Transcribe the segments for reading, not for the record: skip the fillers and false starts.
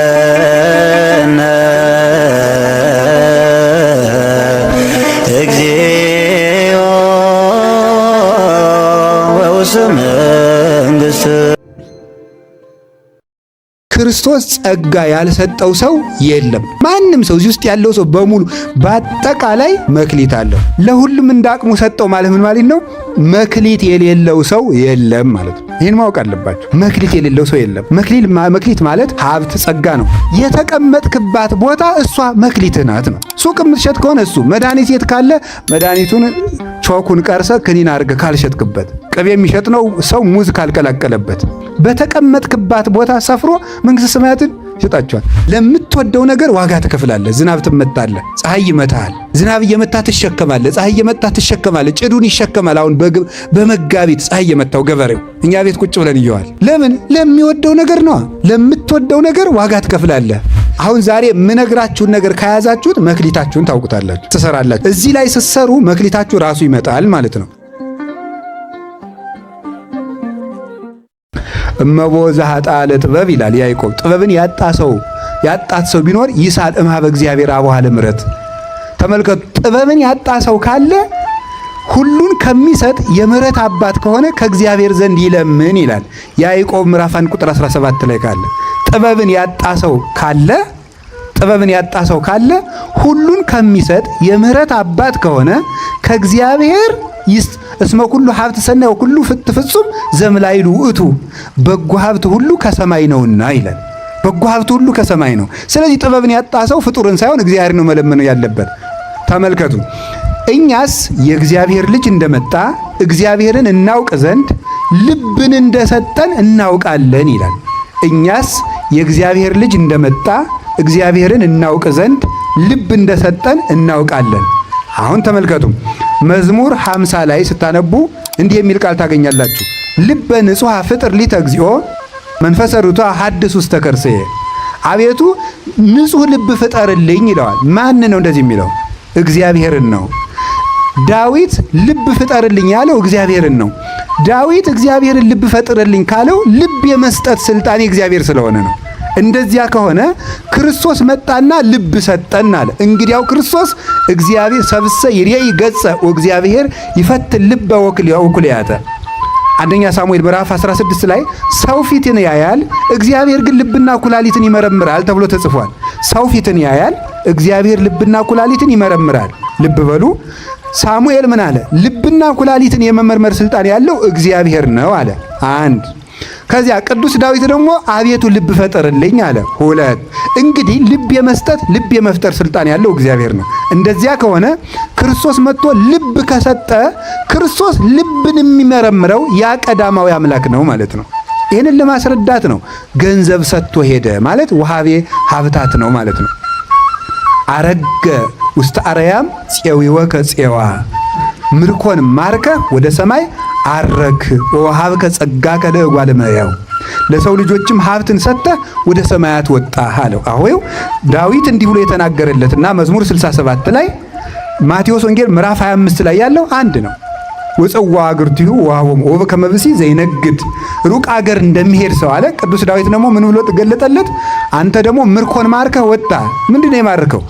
ተዘከረነ እግዚኦ ወውስተ መንግሥት። ክርስቶስ ጸጋ ያልሰጠው ሰው የለም። ማንም ሰው እዚህ ውስጥ ያለው ሰው በሙሉ በአጠቃላይ መክሊት አለው። ለሁሉም እንዳቅሙ ሰጠው ማለት ምን ማለት ነው? መክሊት የሌለው ሰው የለም ማለት ነው። ይህን ማወቅ አለባቸው። መክሊት የሌለው ሰው የለም። መክሊት ማለት ሀብት፣ ጸጋ ነው። የተቀመጥክባት ቦታ እሷ መክሊትህ ናት ነው። ሱቅ የምትሸጥ ከሆነ እሱ መድኃኒት የት ካለ መድኃኒቱን ቾኩን ቀርሰ ክኒን አድርገህ ካልሸጥክበት፣ ቅቤ የሚሸጥ ነው ሰው ሙዝ ካልቀላቀለበት፣ በተቀመጥክባት ቦታ ሰፍሮ መንግሥተ ሰማያትን ይሰጣቸዋል። ለምትወደው ነገር ዋጋ ትከፍላለህ። ዝናብ ትመታለህ፣ ፀሐይ ይመታሃል። ዝናብ እየመታ ትሸከማለህ፣ ፀሐይ እየመታ ትሸከማለህ። ጭዱን ይሸከማል። አሁን በመጋቢት ፀሐይ የመታው ገበሬው እኛ ቤት ቁጭ ብለን እየዋል። ለምን? ለሚወደው ነገር ነው። ለምትወደው ነገር ዋጋ ትከፍላለህ። አሁን ዛሬ የምነግራችሁን ነገር ከያዛችሁት መክሊታችሁን ታውቁታላችሁ፣ ትሰራላችሁ። እዚህ ላይ ስትሰሩ መክሊታችሁ ራሱ ይመጣል ማለት ነው። እመቦ ዘኀጣለ ጥበብ ይላል ያዕቆብ። ጥበብን ያጣት ሰው ቢኖር ይሳል እምኀበ እግዚአብሔር አቡኃ ለምሕረት። ተመልከቱ፣ ጥበብን ያጣ ሰው ካለ ሁሉን ከሚሰጥ የምሕረት አባት ከሆነ ከእግዚአብሔር ዘንድ ይለምን ይላል ያዕቆብ ምዕራፍ 1 ቁጥር 17 ላይ ካለ ጥበብን ያጣ ሰው ካለ ሁሉን ከሚሰጥ የምሕረት አባት ከሆነ ከእግዚአብሔር እስመ ኩሉ ሀብት ሰናይ ወኩሉ ፍጹም ዘምላይሉ ውእቱ። በጎ ሀብት ሁሉ ከሰማይ ነውና ይላል። በጎ ሀብት ሁሉ ከሰማይ ነው። ስለዚህ ጥበብን ያጣ ሰው ፍጡርን ሳይሆን እግዚአብሔር ነው መለመን ያለበት። ተመልከቱ፣ እኛስ የእግዚአብሔር ልጅ እንደመጣ እግዚአብሔርን እናውቅ ዘንድ ልብን እንደሰጠን እናውቃለን ይላል። እኛስ የእግዚአብሔር ልጅ እንደመጣ እግዚአብሔርን እናውቅ ዘንድ ልብ እንደሰጠን እናውቃለን። አሁን ተመልከቱ፣ መዝሙር 50 ላይ ስታነቡ እንዲህ የሚል ቃል ታገኛላችሁ። ልበ ንጹሐ ፍጥር ሊተ እግዚኦ መንፈሰ ርቱዐ ሐድስ ውስተ ከርሥየ። አቤቱ ንጹሕ ልብ ፍጠርልኝ ይለዋል። ማን ነው እንደዚህ የሚለው? እግዚአብሔርን ነው። ዳዊት ልብ ፍጠርልኝ ያለው እግዚአብሔርን ነው። ዳዊት እግዚአብሔርን ልብ ፈጥርልኝ ካለው ልብ የመስጠት ስልጣን እግዚአብሔር ስለሆነ ነው። እንደዚያ ከሆነ ክርስቶስ መጣና ልብ ሰጠን አለ። እንግዲያው ክርስቶስ እግዚአብሔር ሰብሰ ይሬይ ገጸ ወእግዚአብሔር ይፈትን ልበ ወኩልያተ። አንደኛ ሳሙኤል ምዕራፍ 16 ላይ ሰው ፊትን ያያል፣ እግዚአብሔር ግን ልብና ኩላሊትን ይመረምራል ተብሎ ተጽፏል። ሰው ፊትን ያያል፣ እግዚአብሔር ልብና ኩላሊትን ይመረምራል። ልብ በሉ። ሳሙኤል ምን አለ? ልብና ኩላሊትን የመመርመር ስልጣን ያለው እግዚአብሔር ነው አለ። አንድ። ከዚያ ቅዱስ ዳዊት ደግሞ አቤቱ ልብ ፈጠርልኝ አለ። ሁለት። እንግዲህ ልብ የመስጠት ልብ የመፍጠር ስልጣን ያለው እግዚአብሔር ነው። እንደዚያ ከሆነ ክርስቶስ መጥቶ ልብ ከሰጠ ክርስቶስ ልብን የሚመረምረው ያ ቀዳማዊ አምላክ ነው ማለት ነው። ይህንን ለማስረዳት ነው ገንዘብ ሰጥቶ ሄደ ማለት ወሃቤ ሀብታት ነው ማለት ነው። አረገ ውስተ አርያም ፄዊወከ ፄዋ፣ ምርኮን ማርከ ወደ ሰማይ አረክ ወሃብከ ጸጋከ ለእጓለ እመሕያው፣ ለሰው ልጆችም ሀብትን ሰጥተህ ወደ ሰማያት ወጣህ አለው። አሁን ዳዊት እንዲህ ብሎ የተናገረለትና መዝሙር 67 ላይ ማቴዎስ ወንጌል ምዕራፍ 25 ላይ ያለው አንድ ነው። ወፀዋ አግርቲሁ ወሃቦሙ ወበከመ ብእሲ ዘይነግድ፣ ሩቅ አገር እንደሚሄድ ሰው አለ። ቅዱስ ዳዊት ደግሞ ምን ብሎ ተገለጠለት? አንተ ደግሞ ምርኮን ማርከህ ወጣ። ምንድነው የማርከው?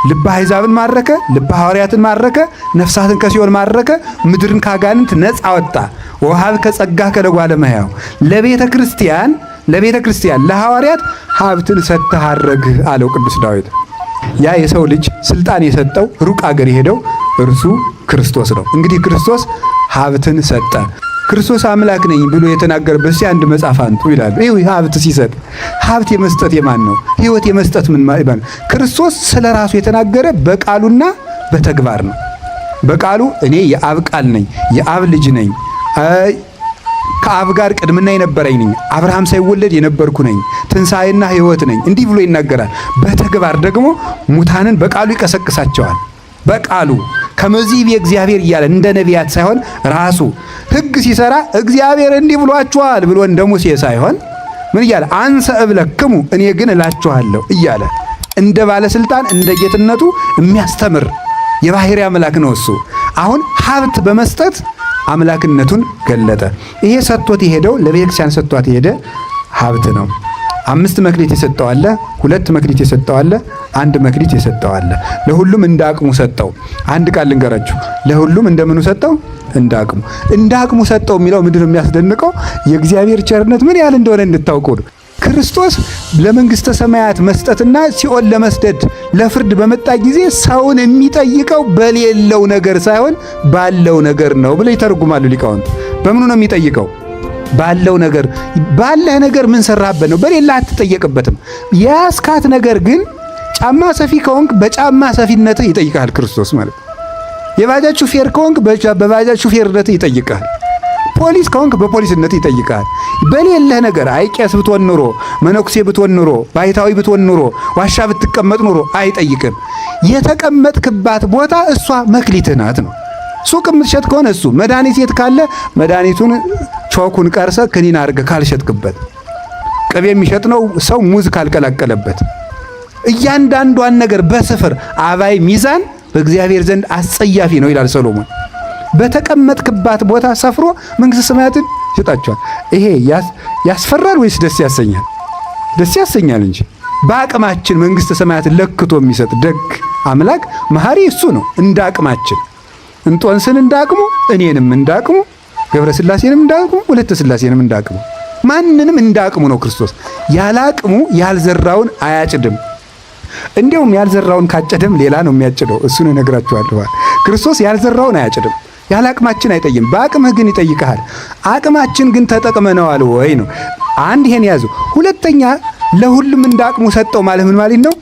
ልበ አሕዛብን ማረከ፣ ልበ ሐዋርያትን ማረከ፣ ነፍሳትን ከሲኦል ማረከ፣ ምድርን ካጋንንት ነፃ ወጣ። ወሃብከ ጸጋከ ለእጓለ እመሕያው፣ ለቤተ ክርስቲያን ለሐዋርያት ሀብትን ሰጥተህ አረግህ አለው ቅዱስ ዳዊት። ያ የሰው ልጅ ስልጣን የሰጠው ሩቅ አገር የሄደው እርሱ ክርስቶስ ነው። እንግዲህ ክርስቶስ ሀብትን ሰጠ። ክርስቶስ አምላክ ነኝ ብሎ የተናገረበት አንድ መጽሐፍ አንጡ ይላሉ። ይህ ሀብት ሲሰጥ ሀብት የመስጠት የማን ነው? ሕይወት የመስጠት ምን ማለት ነው? ክርስቶስ ስለ ራሱ የተናገረ በቃሉና በተግባር ነው። በቃሉ እኔ የአብ ቃል ነኝ፣ የአብ ልጅ ነኝ፣ ከአብ ጋር ቅድምና የነበረኝ ነኝ፣ አብርሃም ሳይወለድ የነበርኩ ነኝ፣ ትንሣኤና ሕይወት ነኝ፣ እንዲህ ብሎ ይናገራል። በተግባር ደግሞ ሙታንን በቃሉ ይቀሰቅሳቸዋል። በቃሉ ከመዚህ የእግዚአብሔር እያለ እንደ ነቢያት ሳይሆን ራሱ ሕግ ሲሰራ እግዚአብሔር እንዲህ ብሏችኋል ብሎ እንደ ሙሴ ሳይሆን ምን እያለ አንሰ እብለክሙ እኔ ግን እላችኋለሁ እያለ እንደ ባለስልጣን እንደ ጌትነቱ የሚያስተምር የባሕርይ አምላክ ነው እሱ። አሁን ሀብት በመስጠት አምላክነቱን ገለጠ። ይሄ ሰጥቶት የሄደው ለቤተክርስቲያን ሰጥቷት የሄደ ሀብት ነው። 5 መክሊት የሰጠው አለ፣ 2 መክሊት የሰጠው አለ፣ 1 መክሊት የሰጠው አለ። ለሁሉም እንደ አቅሙ ሰጠው። አንድ ቃል ልንገራችሁ፣ ለሁሉም እንደምኑ ሰጠው? እንደ አቅሙ። እንደ አቅሙ ሰጠው የሚለው ምንድነው የሚያስደንቀው? የእግዚአብሔር ቸርነት ምን ያህል እንደሆነ እንድታውቁ ነው። ክርስቶስ ለመንግስተ ሰማያት መስጠትና ሲኦል ለመስደድ ለፍርድ በመጣ ጊዜ ሰውን የሚጠይቀው በሌለው ነገር ሳይሆን ባለው ነገር ነው ብለው ይተረጉማሉ ሊቃውንት። በምኑ ነው የሚጠይቀው? ባለው ነገር። ባለህ ነገር ምን ሰራህበት ነው። በሌላ አትጠየቅበትም። የያዝካት ነገር ግን ጫማ ሰፊ ከሆንክ በጫማ ሰፊነትህ ይጠይቃል ክርስቶስ ማለት። የባጃጅ ሹፌር ከሆንክ በባጃጅ ሹፌርነትህ ይጠይቃል። ፖሊስ ከሆንክ በፖሊስነት ይጠይቃል። በሌለህ ነገር አይ ቄስ ብትሆን ኑሮ፣ መነኩሴ ብትሆን ኑሮ፣ ባይታዊ ብትሆን ኑሮ፣ ዋሻ ብትቀመጥ ኑሮ አይጠይቅም። የተቀመጥክባት ቦታ እሷ መክሊትህ ናት ነው። ሱቅ የምትሸጥ ከሆነ እሱ መድኃኒት የት ካለ መድኃኒቱን ቾኩን ቀርሰ ክኒን አድርገህ ካልሸጥክበት፣ ቅቤ የሚሸጥ ነው ሰው ሙዝ ካልቀላቀለበት፣ እያንዳንዷን ነገር በስፍር አባይ ሚዛን በእግዚአብሔር ዘንድ አስጸያፊ ነው ይላል ሰሎሞን። በተቀመጥክባት ቦታ ሰፍሮ መንግሥተ ሰማያትን ይሰጣቸዋል። ይሄ ያስፈራል ወይስ ደስ ያሰኛል? ደስ ያሰኛል እንጂ። በአቅማችን መንግሥተ ሰማያትን ለክቶ የሚሰጥ ደግ አምላክ መሐሪ እሱ ነው። እንደ አቅማችን እንጦንስን እንዳቅሙ፣ እኔንም እንዳቅሙ፣ ገብረ ሥላሴንም እንዳቅሙ፣ ወለተ ሥላሴንም እንዳቅሙ፣ ማንንም እንዳቅሙ ነው ክርስቶስ። ያለ አቅሙ ያልዘራውን አያጭድም። እንዲያውም ያልዘራውን ካጨደም ሌላ ነው የሚያጭደው። እሱን እነግራችኋለሁ። ክርስቶስ ያልዘራውን አያጭድም። ያለ አቅማችን አይጠይም። በአቅምህ ግን ይጠይቀሃል። አቅማችን ግን ተጠቅመነዋል ወይ ነው። አንድ ይሄን ያዙ። ሁለተኛ ለሁሉም እንዳቅሙ ሰጠው ማለት ምን ማለት ነው?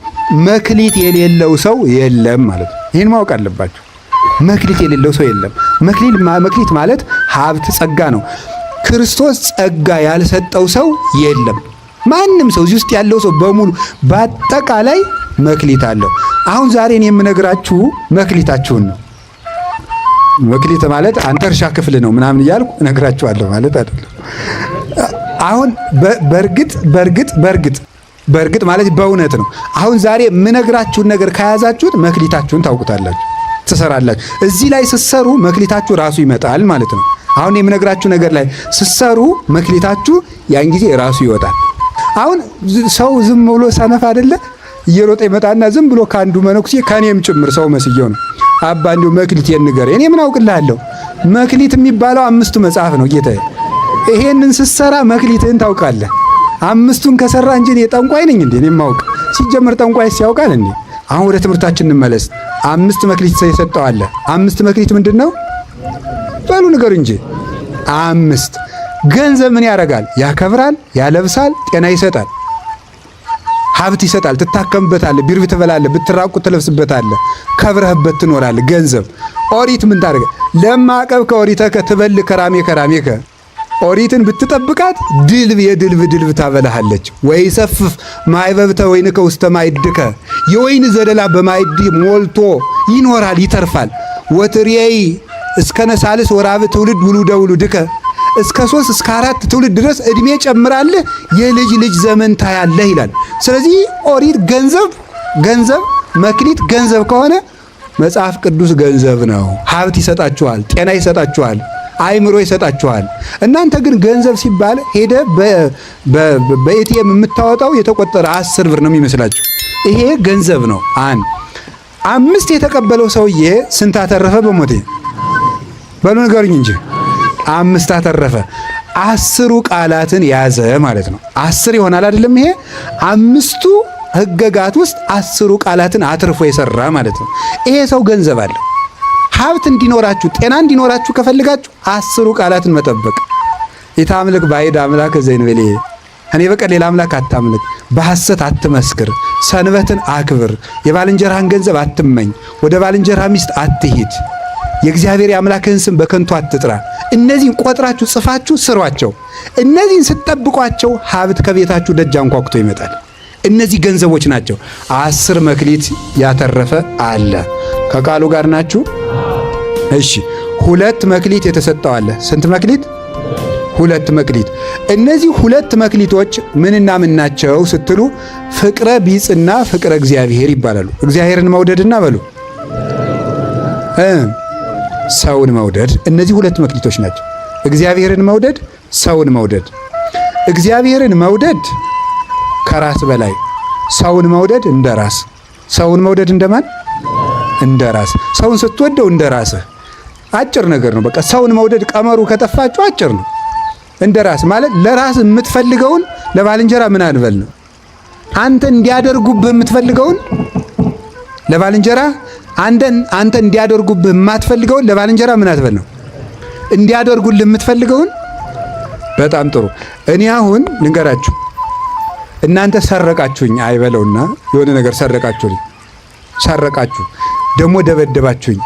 መክሊት የሌለው ሰው የለም ማለት ነው። ይሄን ማወቅ አለባችሁ። መክሊት የሌለው ሰው የለም። መክሊት ማለት ሀብት፣ ጸጋ ነው። ክርስቶስ ጸጋ ያልሰጠው ሰው የለም። ማንም ሰው እዚህ ውስጥ ያለው ሰው በሙሉ በአጠቃላይ መክሊት አለው። አሁን ዛሬ እኔ የምነግራችሁ መክሊታችሁን ነው። መክሊት ማለት አንተ እርሻ ክፍል ነው ምናምን እያልኩ እነግራችኋለሁ ማለት አይደለም። አሁን በእርግጥ ማለት በእውነት ነው። አሁን ዛሬ የምነግራችሁን ነገር ከያዛችሁት መክሊታችሁን ታውቁታላችሁ፣ ትሰራላችሁ። እዚህ ላይ ስትሰሩ መክሊታችሁ ራሱ ይመጣል ማለት ነው። አሁን የምነግራችሁ ነገር ላይ ስትሰሩ መክሊታችሁ ያን ጊዜ ራሱ ይወጣል። አሁን ሰው ዝም ብሎ ሰነፍ አይደለ እየሮጠ ይመጣና ዝም ብሎ ካንዱ መነኩሴ ከኔም ጭምር ሰው መስየው ነው አባ እንዲሁ መክሊት የንገር እኔ ምን አውቅልሃለሁ። መክሊት የሚባለው 5ቱ መጽሐፍ ነው ጌታዬ። ይሄንን ስትሰራ መክሊትህን ታውቃለህ። 5ቱን ከሰራ እንጂ እኔ ጠንቋይ ነኝ እንዴ? እኔ ማውቅ ሲጀመር ጠንቋይ ሲያውቃል እንዴ? አሁን ወደ ትምህርታችን እንመለስ። 5 መክሊት የሰጠው አለ። 5 መክሊት ምንድነው? በሉ ንገሩ እንጂ። 5 ገንዘብ ምን ያደርጋል? ያከብራል፣ ያለብሳል፣ ጤና ይሰጣል፣ ሀብት ይሰጣል። ትታከምበታለህ፣ ቢርብ ትበላለህ፣ ብትራቁት ትለብስበታለህ፣ ከብረህበት ትኖራለህ። ገንዘብ። ኦሪት ምን ታደርጋ? ለማቀብ ከኦሪተከ ትበል ከራሜከ ኦሪትን ብትጠብቃት ድልብ የድልብ ታበላሃለች። ወይ ሰፍፍ ማይበብተ ወይንከ ውስተ ማይድከ የወይን ዘለላ በማይድ ሞልቶ ይኖራል፣ ይተርፋል። ወትርየይ እስከ ነሳልስ ወራብ ትውልድ ውሉደ ውሉድከ እስከ 3 እስከ 4 ትውልድ ድረስ እድሜ ጨምራለህ፣ የልጅ ልጅ ዘመን ታያለህ ይላል። ስለዚህ ኦሪት ገንዘብ መክሊት ገንዘብ ከሆነ መጽሐፍ ቅዱስ ገንዘብ ነው። ሀብት ይሰጣችኋል፣ ጤና ይሰጣችኋል፣ አይምሮ ይሰጣችኋል። እናንተ ግን ገንዘብ ሲባል ሄደ በኤቲኤም የምታወጣው የተቆጠረ 10 ብር ነው የሚመስላችሁ። ይሄ ገንዘብ ነው። 5 የተቀበለው ሰውዬ ስንት አተረፈ? በሞቴ በሉ ንገሩኝ እንጂ 5 አተረፈ። 10 ቃላትን ያዘ ማለት ነው። 10 ይሆናል አይደለም? ይሄ 5ቱ ሕገጋት ውስጥ 10 ቃላትን አትርፎ የሰራ ማለት ነው። ይሄ ሰው ገንዘብ አለው። ሀብት እንዲኖራችሁ ጤና እንዲኖራችሁ ከፈልጋችሁ 10 ቃላትን መጠበቅ። ኢታምልክ ባዕድ አምላክ ዘእንበሌ እኔ በቀር ሌላ አምላክ አታምልክ፣ በሐሰት አትመስክር፣ ሰንበትን አክብር፣ የባልንጀራህን ገንዘብ አትመኝ፣ ወደ ባልንጀራ ሚስት አትሂድ፣ የእግዚአብሔር የአምላክህን ስም በከንቱ አትጥራ። እነዚህን ቆጥራችሁ ጽፋችሁ ስሯቸው። እነዚህን ስትጠብቋቸው ሀብት ከቤታችሁ ደጅ አንኳኩቶ ይመጣል። እነዚህ ገንዘቦች ናቸው። 10 መክሊት ያተረፈ አለ። ከቃሉ ጋር ናችሁ? እሺ 2 መክሊት የተሰጠው አለ። ስንት መክሊት? 2 መክሊት። እነዚህ 2 መክሊቶች ምንና ምን ናቸው ስትሉ ፍቅረ ቢጽና ፍቅረ እግዚአብሔር ይባላሉ። እግዚአብሔርን መውደድና በሉ ሰውን መውደድ። እነዚህ ሁለት መክሊቶች ናቸው። እግዚአብሔርን መውደድ፣ ሰውን መውደድ። እግዚአብሔርን መውደድ ከራስ በላይ፣ ሰውን መውደድ እንደ ራስ። ሰውን መውደድ እንደማን? እንደ ራስ። ሰውን ስትወደው እንደ ራስህ። አጭር ነገር ነው። በቃ ሰውን መውደድ ቀመሩ ከጠፋችሁ አጭር ነው። እንደ ራስ ማለት ለራስ የምትፈልገውን ለባልንጀራ ምን አልበል ነው። አንተ እንዲያደርጉብህ የምትፈልገውን ለባልንጀራ፣ አንተ እንዲያደርጉብህ የማትፈልገውን ለባልንጀራ ምን አትበል ነው። እንዲያደርጉልህ የምትፈልገውን። በጣም ጥሩ። እኔ አሁን ልንገራችሁ፣ እናንተ ሰረቃችሁኝ አይበለውና የሆነ ነገር ሰረቃችሁ፣ ደግሞ ደበደባችሁኝ፣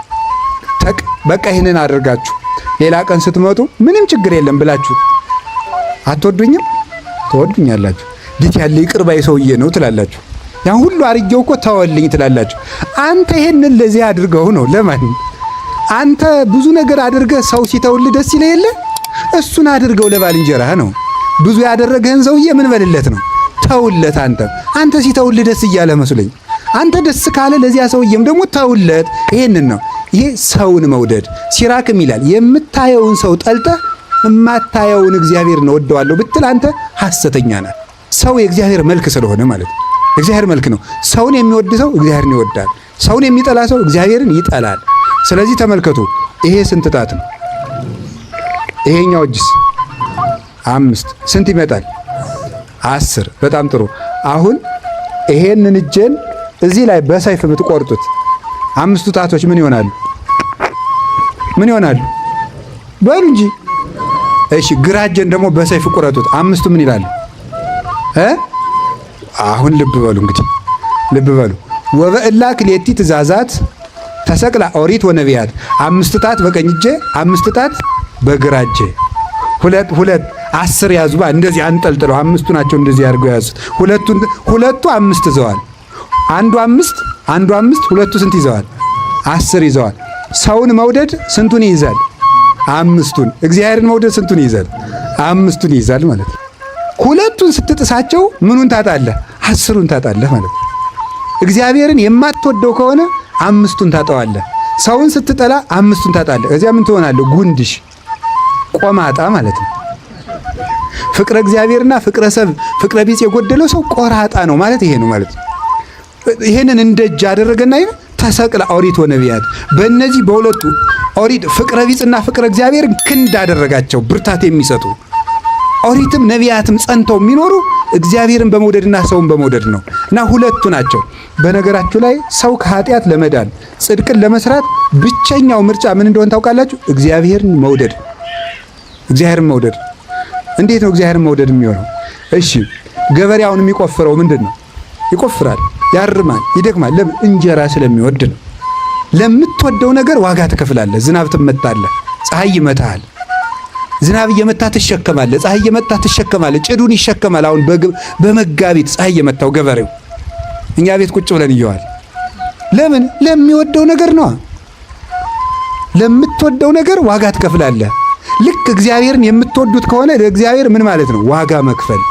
በቃ ይህንን አድርጋችሁ ሌላ ቀን ስትመጡ ምንም ችግር የለም ብላችሁ አትወዱኝም? ትወዱኛላችሁ። እንዴት ያለ ይቅር ባይ ሰውዬ ነው ትላላችሁ። ያን ሁሉ አርጌው እኮ ተወልኝ ትላላችሁ። አንተ ይሄንን ለዚህ አድርገው ነው ለማን? አንተ ብዙ ነገር አድርገህ ሰው ሲተውልህ ደስ ይለህ የለ? እሱን አድርገው ለባልንጀራህ ነው። ብዙ ያደረገህን ሰውዬ ምን በልለት ነው? ተውለት። አንተ ሲተውልህ ደስ እያለ መስሎኝ፣ አንተ ደስ ካለ ለዚያ ሰውዬም ደግሞ ተውለት። ይሄንን ነው። ይሄ ሰውን መውደድ። ሲራክም ይላል የምታየውን ሰው ጠልተህ የማታየውን እግዚአብሔርን እወደዋለሁ ብትል አንተ ሐሰተኛ ነህ። ሰው የእግዚአብሔር መልክ ስለሆነ ማለት ነው። እግዚአብሔር መልክ ነው። ሰውን የሚወድ ሰው እግዚአብሔርን ይወዳል። ሰውን የሚጠላ ሰው እግዚአብሔርን ይጠላል። ስለዚህ ተመልከቱ፣ ይሄ ስንት ጣት ነው? ይሄኛው እጅስ 5 ስንት ይመጣል? 10። በጣም ጥሩ። አሁን ይሄንን እጄን እዚህ ላይ በሰይፍ ብትቆርጡት 5ቱ ጣቶች ምን ይሆናሉ? ምን ይሆናሉ? በሉ እንጂ። እሺ፣ ግራ እጄን ደግሞ በሰይፍ ቁረጡት። 5ቱ ምን ይላሉ? አሁን ልብ በሉ እንግዲህ ልብ በሉ። ወበእላ ክሌቲ ትእዛዛት ተሰቅላ ኦሪት ወነቢያት። 5 ጣት በቀኝ እጄ፣ 5 ጣት በግራ እጄ። ሁለት 10 ያዙ። እንደዚህ አንጠልጥለው 5ቱ ናቸው እንደዚህ አድርገው ያዙት። ሁለቱ 5 ይዘዋል። አንዱ 5 ሁለቱ ስንት ይዘዋል? 10 ይዘዋል። ሰውን መውደድ ስንቱን ይይዛል? 5ቱን። እግዚአብሔርን መውደድ ስንቱን ይይዛል? 5ቱን ይይዛል ማለት ነው። ሁለቱን ስትጥሳቸው ምኑን ታጣለህ? 10ሩን ታጣለህ ማለት ነው። እግዚአብሔርን የማትወደው ከሆነ 5ቱን ታጠዋለህ። ሰውን ስትጠላ 5ቱን ታጣለህ። እዚያ ምን ትሆናለህ? ጉንድሽ፣ ቆማጣ ማለት ነው። ፍቅረ እግዚአብሔርና ፍቅረ ሰብ፣ ፍቅረ ቢጽ የጎደለው ሰው ቆራጣ ነው ማለት ይሄ ነው ማለት ነው። ይሄንን እንደ እጅ አደረገና ይሄ ተሰቅላ ኦሪት ወነቢያት። በእነዚህ በሁለቱ ኦሪት ፍቅረ ቢጽና ፍቅረ እግዚአብሔር ክንድ አደረጋቸው፣ ብርታት የሚሰጡ ኦሪትም ነቢያትም ጸንተው የሚኖሩ እግዚአብሔርን በመውደድና ሰውን በመውደድ ነው። እና ሁለቱ ናቸው። በነገራችሁ ላይ ሰው ከኃጢአት ለመዳን ጽድቅን ለመስራት ብቸኛው ምርጫ ምን እንደሆነ ታውቃላችሁ? እግዚአብሔርን መውደድ። እግዚአብሔርን መውደድ። እንዴት ነው እግዚአብሔርን መውደድ የሚሆነው? እሺ፣ ገበሬውን የሚቆፍረው ምንድን ነው? ይቆፍራል፣ ያርማል፣ ይደክማል። ለምን? እንጀራ ስለሚወድ ነው። ለምትወደው ነገር ዋጋ ትከፍላለህ። ዝናብ ትመታለህ፣ ፀሐይ ይመታሃል። ዝናብ እየመታ ትሸከማለህ፣ ፀሐይ እየመታ ትሸከማለህ። ጭዱን ይሸከማል። አሁን በመጋቢት ፀሐይ እየመታው ገበሬው እኛ ቤት ቁጭ ብለን እየዋል። ለምን? ለሚወደው ነገር ነው። ለምትወደው ነገር ዋጋ ትከፍላለህ። ልክ እግዚአብሔርን የምትወዱት ከሆነ ለእግዚአብሔር ምን ማለት ነው? ዋጋ መክፈል።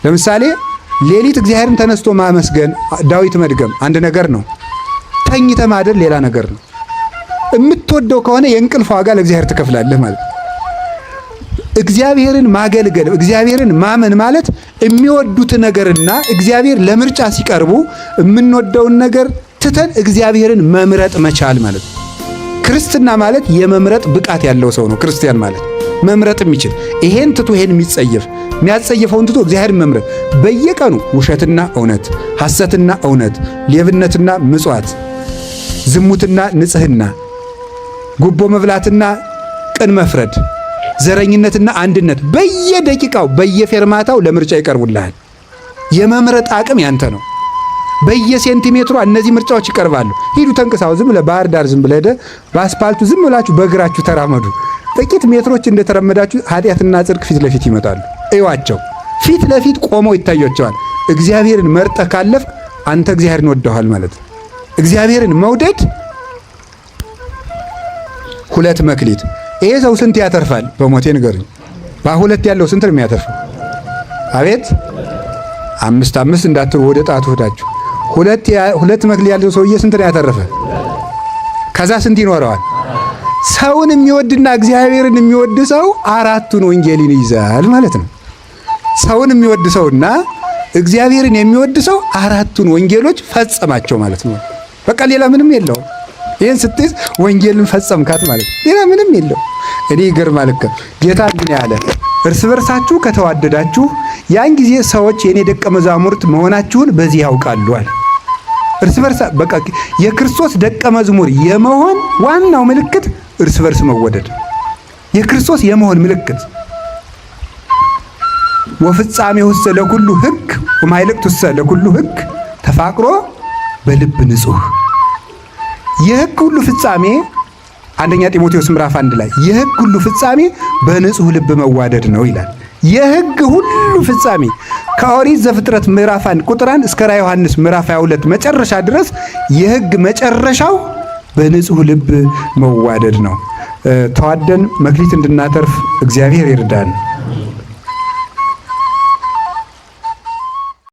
ለምሳሌ ሌሊት እግዚአብሔርን ተነስቶ ማመስገን፣ ዳዊት መድገም አንድ ነገር ነው። ተኝተ ማደር ሌላ ነገር ነው። የምትወደው ከሆነ የእንቅልፍ ዋጋ ለእግዚአብሔር ትከፍላለህ ማለት ነው። እግዚአብሔርን ማገልገል፣ እግዚአብሔርን ማመን ማለት የሚወዱት ነገርና እግዚአብሔር ለምርጫ ሲቀርቡ የምንወደውን ነገር ትተን እግዚአብሔርን መምረጥ መቻል ማለት ነው። ክርስትና ማለት የመምረጥ ብቃት ያለው ሰው ነው። ክርስቲያን ማለት መምረጥ የሚችል ይሄን ትቶ ይሄን የሚያጸየፈውን ትቶ እግዚአብሔርን መምረጥ። በየቀኑ ውሸትና እውነት፣ ሐሰትና እውነት፣ ሌብነትና ምጽዋት፣ ዝሙትና ንጽህና፣ ጉቦ መብላትና ቅን መፍረድ፣ ዘረኝነትና አንድነት በየደቂቃው በየፌርማታው ለምርጫ ይቀርቡልሃል። የመምረጥ አቅም ያንተ ነው። በየሴንቲሜትሩ እነዚህ ምርጫዎች ይቀርባሉ። ሂዱ ተንቅሳው፣ ዝም ብለህ ባህር ዳር ዝም ብለህ በአስፓልቱ ዝም ብላችሁ በእግራችሁ ተራመዱ። ጥቂት ሜትሮች እንደተራመዳችሁ ኃጢአትና ጽድቅ ፊት ለፊት ይመጣሉ። እዩዋቸው፣ ፊት ለፊት ቆመው ይታያቸዋል። እግዚአብሔርን መርጠህ ካለፍ አንተ እግዚአብሔርን ወደዋል ማለት ነው። እግዚአብሔርን መውደድ ሁለት መክሊት። ይሄ ሰው ስንት ያተርፋል? በሞቴ ንገሩኝ። በሁለት ያለው ስንት ነው የሚያተርፈው? አቤት 5 እንዳትሩ ወደ ጣቱ ሄዳችሁ። ሁለት መክሊት ያለው ሰውዬ ስንት ነው ያተረፈ? ከዛ ስንት ይኖረዋል? ሰውን የሚወድና እግዚአብሔርን የሚወድ ሰው አራቱን ወንጌልን ይይዛል ማለት ነው። ሰውን የሚወድ ሰውና እግዚአብሔርን የሚወድ ሰው አራቱን ወንጌሎች ፈጸማቸው ማለት ነው። በቃ ሌላ ምንም የለውም። ይህን ስትይዝ ወንጌልን ፈጸምካት ማለት ነው። ሌላ ምንም የለው። እኔ ይገርማል እኮ ጌታ እንዲህ ያለ እርስ በርሳችሁ ከተዋደዳችሁ ያን ጊዜ ሰዎች የኔ ደቀ መዛሙርት መሆናችሁን በዚህ ያውቃሉ አለ። እርስ በርሳ በቃ የክርስቶስ ደቀ መዝሙር የመሆን ዋናው ምልክት እርስ በርስ መወደድ፣ የክርስቶስ የመሆን ምልክት። ወፍጻሜሁሰ ለኩሉ ሕግ ወማይልቅቱሰ ለኩሉ ሕግ ተፋቅሮ በልብ ንጹሕ። የሕግ ሁሉ ፍጻሜ አንደኛ ጢሞቴዎስ ምዕራፍ 1 ላይ የሕግ ሁሉ ፍጻሜ በንጹሕ ልብ መዋደድ ነው ይላል። የሕግ ሁሉ ፍጻሜ ከኦሪት ዘፍጥረት ምዕራፍ 1 ቁጥር 1 እስከ ራዕየ ዮሐንስ ምዕራፍ 22 መጨረሻ ድረስ የሕግ መጨረሻው በንጹሕ ልብ መዋደድ ነው። ተዋደን መክሊት እንድናተርፍ እግዚአብሔር ይርዳን።